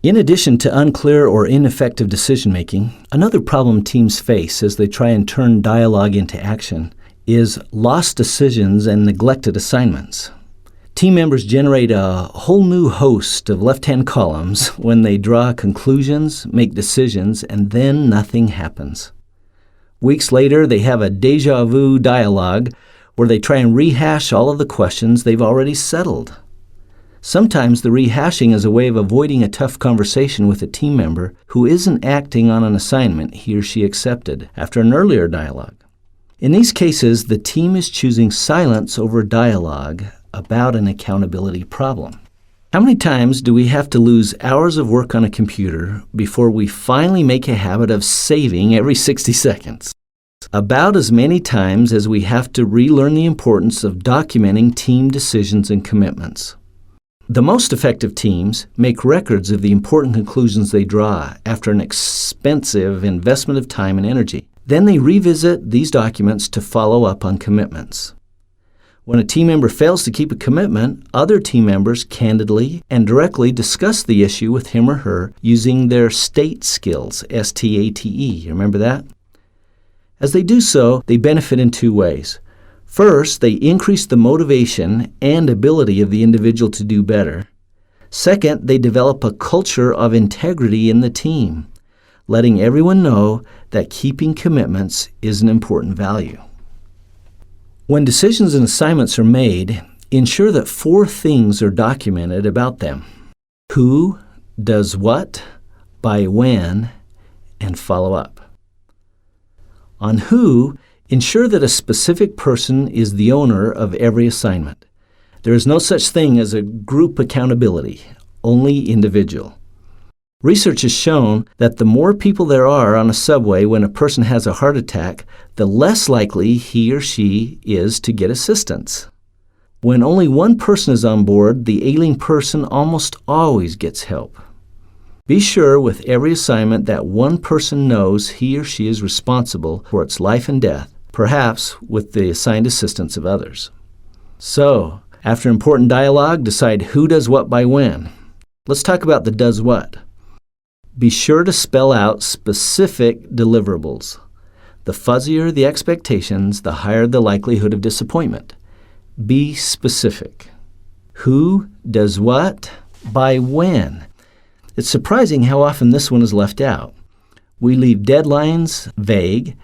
In addition to unclear or ineffective decision-making, another problem teams face as they try and turn dialogue into action is lost decisions and neglected assignments. Team members generate a whole new host of left-hand columns when they draw conclusions, make decisions, and then nothing happens. Weeks later, they have a déjà vu dialogue where they try and rehash all of the questions they've already settled. Sometimes the rehashing is a way of avoiding a tough conversation with a team member who isn't acting on an assignment he or she accepted after an earlier dialogue. In these cases, the team is choosing silence over dialogue about an accountability problem. How many times do we have to lose hours of work on a computer before we finally make a habit of saving every 60 seconds? About as many times as we have to relearn the importance of documenting team decisions and commitments. The most effective teams make records of the important conclusions they draw after an expensive investment of time and energy. Then they revisit these documents to follow up on commitments. When a team member fails to keep a commitment, other team members candidly and directly discuss the issue with him or her using their STATE skills, STATE. You remember that? As they do so, they benefit in two ways. First, they increase the motivation and ability of the individual to do better. Second, they develop a culture of integrity in the team, letting everyone know that keeping commitments is an important value. When decisions and assignments are made, ensure that 4 things are documented about them: who does what, by when, and follow up. On who, ensure that a specific person is the owner of every assignment. There is no such thing as a group accountability, only individual. Research has shown that the more people there are on a subway when a person has a heart attack, the less likely he or she is to get assistance. When only one person is on board, the ailing person almost always gets help. Be sure with every assignment that one person knows he or she is responsible for its life and death, perhaps with the assigned assistance of others. So, after important dialogue, decide who does what by when. Let's talk about the does what. Be sure to spell out specific deliverables. The fuzzier the expectations, the higher the likelihood of disappointment. Be specific. Who does what by when? It's surprising how often this one is left out. We leave deadlines vague.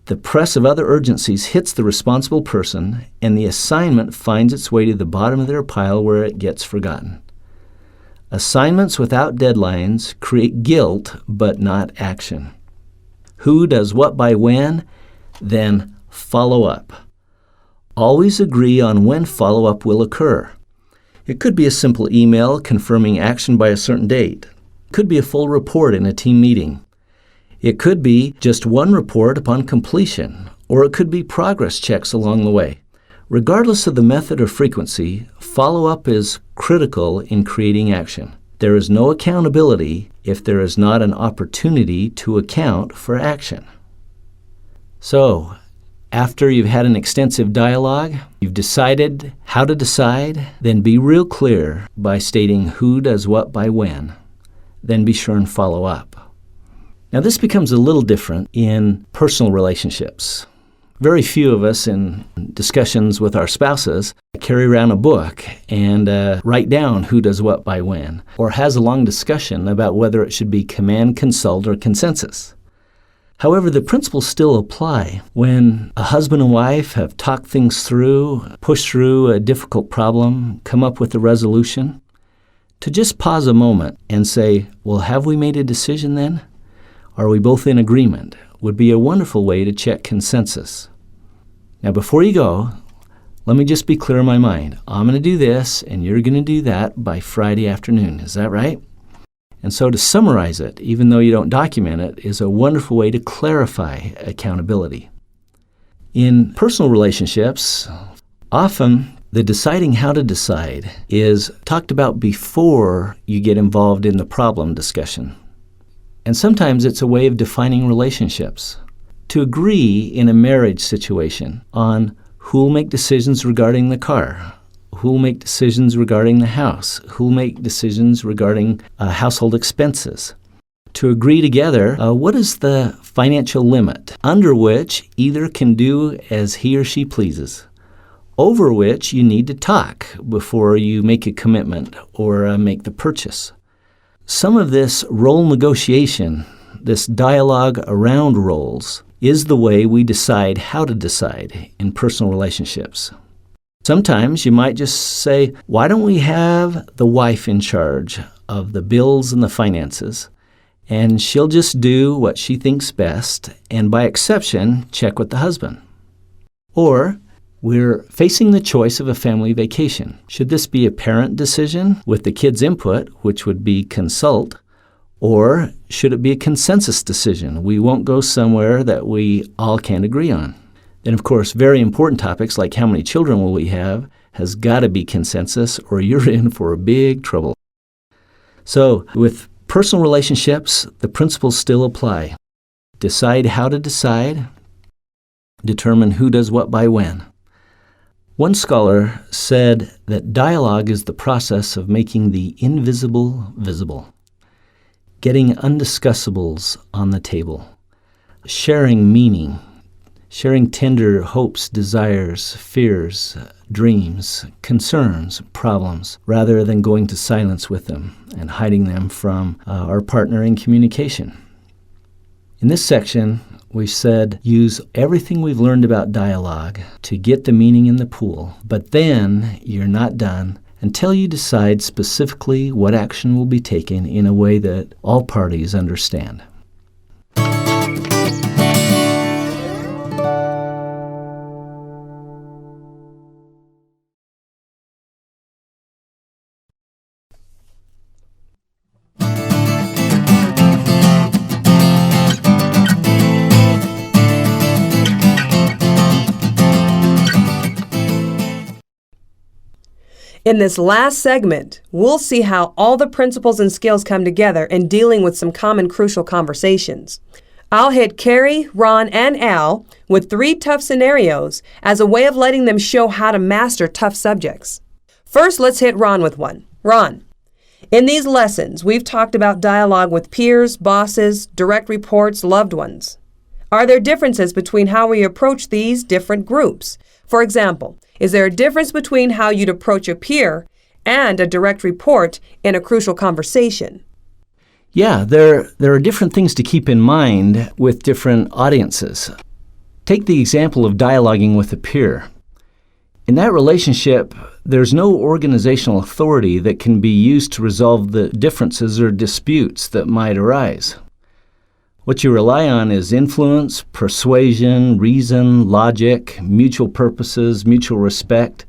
The press of other urgencies hits the responsible person, and the assignment finds its way to the bottom of their pile where it gets forgotten. Assignments without deadlines create guilt, but not action. Who does what by when? Then follow up. Always agree on when follow-up will occur. It could be a simple email confirming action by a certain date. It could be a full report in a team meeting. It could be just one report upon completion, or it could be progress checks along the way. Regardless of the method or frequency, follow-up is critical in creating action. There is no accountability if there is not an opportunity to account for action. So, after you've had an extensive dialogue, you've decided how to decide, then be real clear by stating who does what by when. Then be sure and follow up. Now, this becomes a little different in personal relationships. Very few of us in discussions with our spouses carry around a book and write down who does what by when, or has a long discussion about whether it should be command, consult, or consensus. However, the principles still apply when a husband and wife have talked things through, pushed through a difficult problem, come up with a resolution. To just pause a moment and say, well, have we made a decision then? Are we both in agreement? Would be a wonderful way to check consensus. Now, before you go, let me just be clear in my mind. I'm going to do this, and you're going to do that by Friday afternoon. Is that right? And so to summarize it, even though you don't document it, is a wonderful way to clarify accountability. In personal relationships, often the deciding how to decide is talked about before you get involved in the problem discussion. And sometimes it's a way of defining relationships. To agree in a marriage situation on who will make decisions regarding the car, Who'll make decisions regarding the house? Who'll make decisions regarding household expenses? To agree together, what is the financial limit under which either can do as he or she pleases, over which you need to talk before you make a commitment or make the purchase? Some of this role negotiation, this dialogue around roles, is the way we decide how to decide in personal relationships. Sometimes you might just say, why don't we have the wife in charge of the bills and the finances, and she'll just do what she thinks best, and by exception, check with the husband. Or, we're facing the choice of a family vacation. Should this be a parent decision with the kids' input, which would be consult, or should it be a consensus decision? We won't go somewhere that we all can't agree on. Then, of course, very important topics like how many children will we have has got to be consensus, or you're in for a big trouble. So, with personal relationships, the principles still apply. Decide how to decide. Determine who does what by when. One scholar said that dialogue is the process of making the invisible visible, getting undiscussables on the table, sharing meaning, sharing tender hopes, desires, fears, dreams, concerns, problems, rather than going to silence with them and hiding them from our partner in communication. In this section, we said use everything we've learned about dialogue to get the meaning in the pool, but then you're not done until you decide specifically what action will be taken in a way that all parties understand. In this last segment, we'll see how all the principles and skills come together in dealing with some common crucial conversations. I'll hit Carrie, Ron, and Al with 3 tough scenarios as a way of letting them show how to master tough subjects. First, let's hit Ron with one. Ron, in these lessons, we've talked about dialogue with peers, bosses, direct reports, loved ones. Are there differences between how we approach these different groups? For example, is there a difference between how you'd approach a peer and a direct report in a crucial conversation? Yeah, there are different things to keep in mind with different audiences. Take the example of dialoguing with a peer. In that relationship, there's no organizational authority that can be used to resolve the differences or disputes that might arise. What you rely on is influence, persuasion, reason, logic, mutual purposes, mutual respect.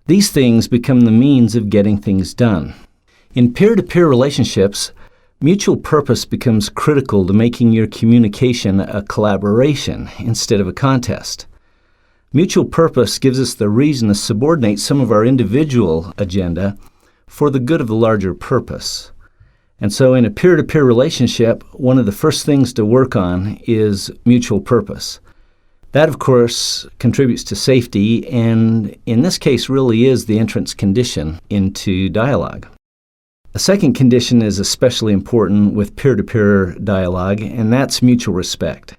These things become the means of getting things done. In peer-to-peer relationships, mutual purpose becomes critical to making your communication a collaboration instead of a contest. Mutual purpose gives us the reason to subordinate some of our individual agenda for the good of the larger purpose. And so in a peer-to-peer relationship, one of the first things to work on is mutual purpose. That, of course, contributes to safety, and in this case really is the entrance condition into dialogue. A second condition is especially important with peer-to-peer dialogue, and that's mutual respect.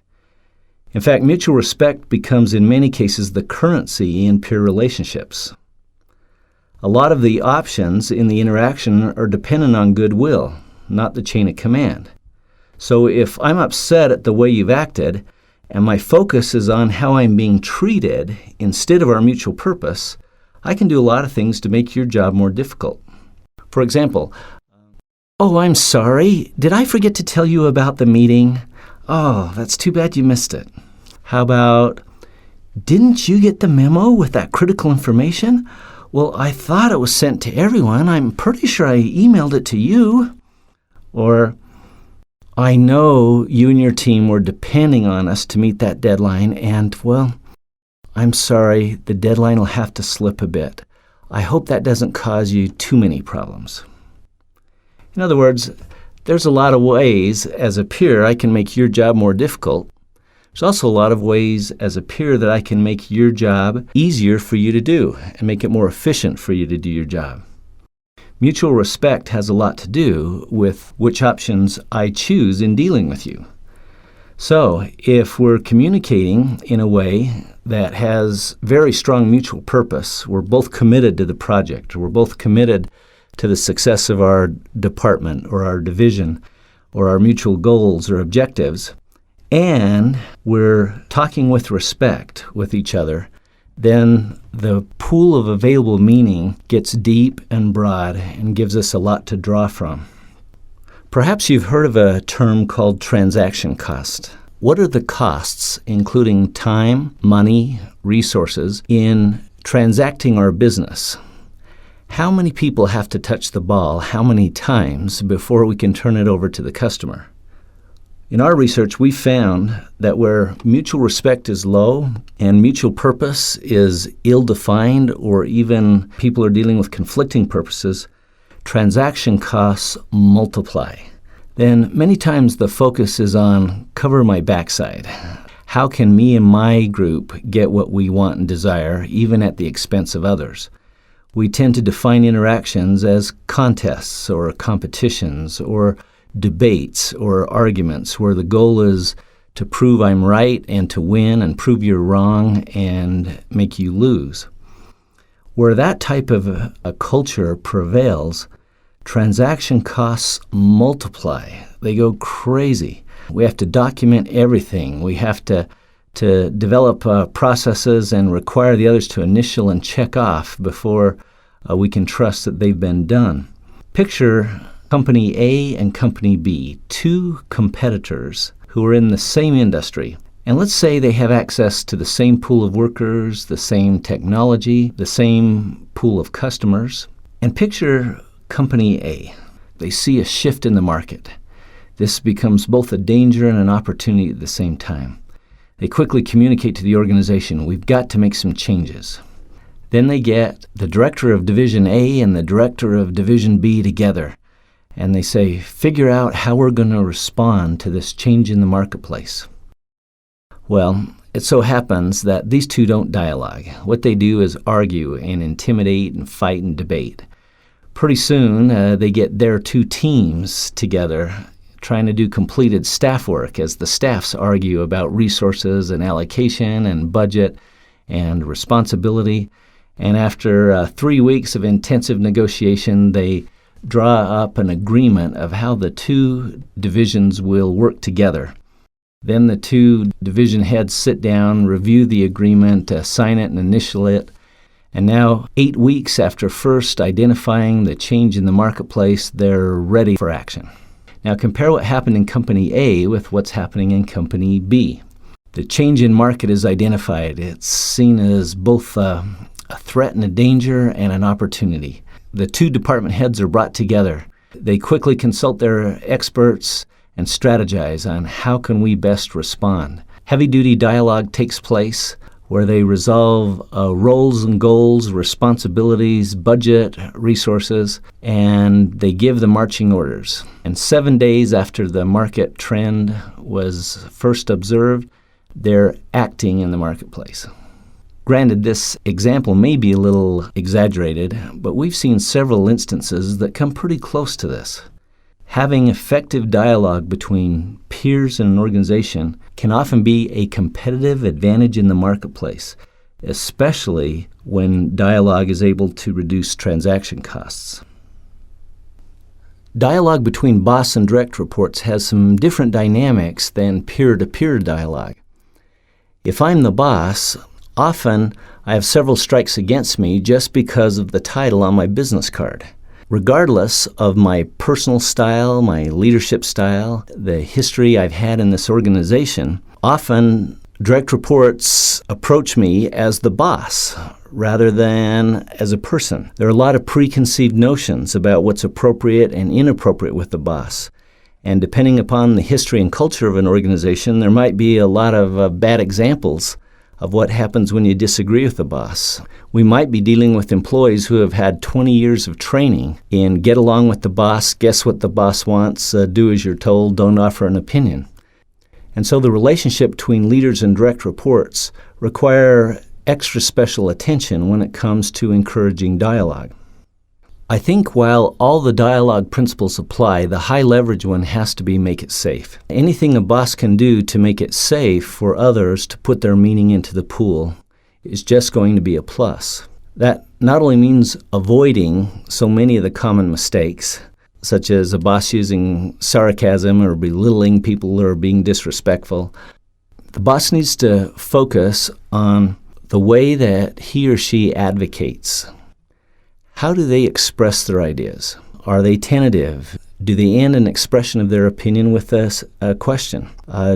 In fact, mutual respect becomes in many cases the currency in peer relationships. A lot of the options in the interaction are dependent on goodwill, not the chain of command. So if I'm upset at the way you've acted, and my focus is on how I'm being treated instead of our mutual purpose, I can do a lot of things to make your job more difficult. For example, "Oh, I'm sorry. Did I forget to tell you about the meeting? Oh, that's too bad you missed it." How about, "Didn't you get the memo with that critical information? Well, I thought it was sent to everyone. I'm pretty sure I emailed it to you." Or, "I know you and your team were depending on us to meet that deadline, and, well, I'm sorry, the deadline will have to slip a bit. I hope that doesn't cause you too many problems." In other words, there's a lot of ways as a peer I can make your job more difficult, There's also a lot of ways as a peer that I can make your job easier for you to do and make it more efficient for you to do your job. Mutual respect has a lot to do with which options I choose in dealing with you. So, if we're communicating in a way that has very strong mutual purpose, we're both committed to the project, or we're both committed to the success of our department or our division or our mutual goals or objectives, and we're talking with respect with each other, then the pool of available meaning gets deep and broad and gives us a lot to draw from. Perhaps you've heard of a term called transaction cost. What are the costs, including time, money, resources, in transacting our business? How many people have to touch the ball how many times before we can turn it over to the customer? In our research, we found that where mutual respect is low and mutual purpose is ill-defined, or even people are dealing with conflicting purposes, transaction costs multiply. Then many times the focus is on cover my backside. How can me and my group get what we want and desire, even at the expense of others? We tend to define interactions as contests or competitions or debates or arguments where the goal is to prove I'm right and to win and prove you're wrong and make you lose. Where that type of a culture prevails, transaction costs multiply. They go crazy. We have to document everything. We have to develop processes and require the others to initial and check off before we can trust that they've been done. Picture Company A and Company B, two competitors who are in the same industry. And let's say they have access to the same pool of workers, the same technology, the same pool of customers. And picture Company A. They see a shift in the market. This becomes both a danger and an opportunity at the same time. They quickly communicate to the organization, we've got to make some changes. Then they get the director of Division A and the director of Division B together. And they say, figure out how we're going to respond to this change in the marketplace. Well, it so happens that these two don't dialogue. What they do is argue and intimidate and fight and debate. Pretty soon, they get their two teams together trying to do completed staff work as the staffs argue about resources and allocation and budget and responsibility. And after 3 weeks of intensive negotiation, they draw up an agreement of how the two divisions will work together. Then the two division heads sit down, review the agreement, sign it and initial it. And now, 8 weeks after first identifying the change in the marketplace, they're ready for action. Now compare what happened in Company A with what's happening in Company B. The change in market is identified. It's seen as both a threat and a danger and an opportunity. The two department heads are brought together. They quickly consult their experts and strategize on how can we best respond. Heavy-duty dialogue takes place where they resolve roles and goals, responsibilities, budget, resources, and they give the marching orders. And 7 days after the market trend was first observed, they're acting in the marketplace. Granted, this example may be a little exaggerated, but we've seen several instances that come pretty close to this. Having effective dialogue between peers in an organization can often be a competitive advantage in the marketplace, especially when dialogue is able to reduce transaction costs. Dialogue between boss and direct reports has some different dynamics than peer-to-peer dialogue. If I'm the boss, often I have several strikes against me just because of the title on my business card. Regardless of my personal style, my leadership style, the history I've had in this organization, often direct reports approach me as the boss rather than as a person. There are a lot of preconceived notions about what's appropriate and inappropriate with the boss. And depending upon the history and culture of an organization, there might be a lot of bad examples of what happens when you disagree with the boss. We might be dealing with employees who have had 20 years of training in get along with the boss, guess what the boss wants, do as you're told, don't offer an opinion. And so the relationship between leaders and direct reports require extra special attention when it comes to encouraging dialogue. I think while all the dialogue principles apply, the high leverage one has to be make it safe. Anything a boss can do to make it safe for others to put their meaning into the pool is just going to be a plus. That not only means avoiding so many of the common mistakes, such as a boss using sarcasm or belittling people or being disrespectful. The boss needs to focus on the way that he or she advocates. How do they express their ideas? Are they tentative? Do they end an expression of their opinion with a question?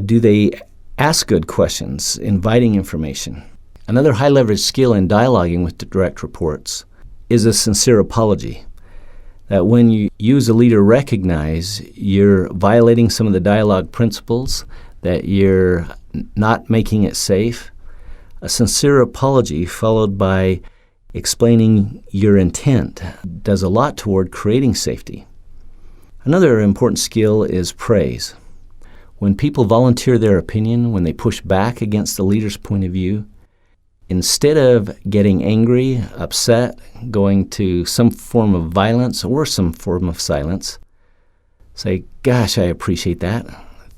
Do they ask good questions, inviting information? Another high leverage skill in dialoguing with the direct reports is a sincere apology. That when you as a leader recognize you're violating some of the dialogue principles, that you're not making it safe, a sincere apology followed by explaining your intent does a lot toward creating safety. Another important skill is praise. When people volunteer their opinion, when they push back against the leader's point of view, instead of getting angry, upset, going to some form of violence or some form of silence, say, "Gosh, I appreciate that.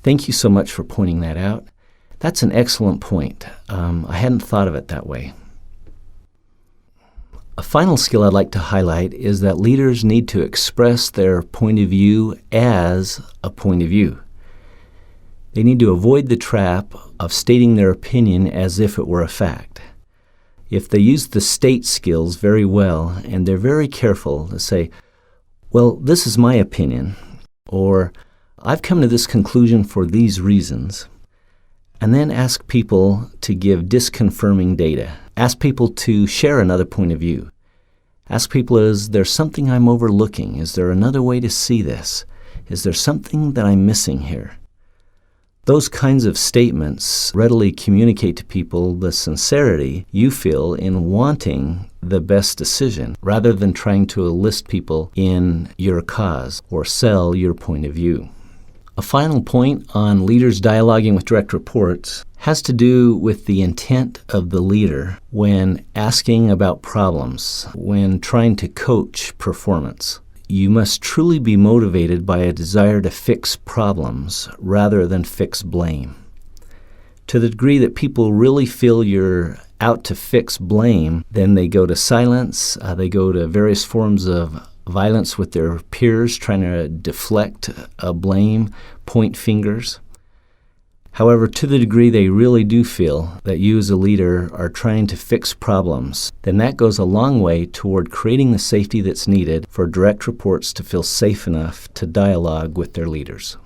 Thank you so much for pointing that out. That's an excellent point. I hadn't thought of it that way." A final skill I'd like to highlight is that leaders need to express their point of view as a point of view. They need to avoid the trap of stating their opinion as if it were a fact. If they use the state skills very well and they're very careful to say, "Well, this is my opinion," or "I've come to this conclusion for these reasons," and then ask people to give disconfirming data. Ask people to share another point of view. Ask people, is there something I'm overlooking? Is there another way to see this? Is there something that I'm missing here? Those kinds of statements readily communicate to people the sincerity you feel in wanting the best decision, rather than trying to enlist people in your cause or sell your point of view. A final point on leaders dialoguing with direct reports has to do with the intent of the leader when asking about problems, when trying to coach performance. You must truly be motivated by a desire to fix problems rather than fix blame. To the degree that people really feel you're out to fix blame, then they go to silence, they go to various forms of violence with their peers, trying to deflect blame, point fingers. However, to the degree they really do feel that you as a leader are trying to fix problems, then that goes a long way toward creating the safety that's needed for direct reports to feel safe enough to dialogue with their leaders.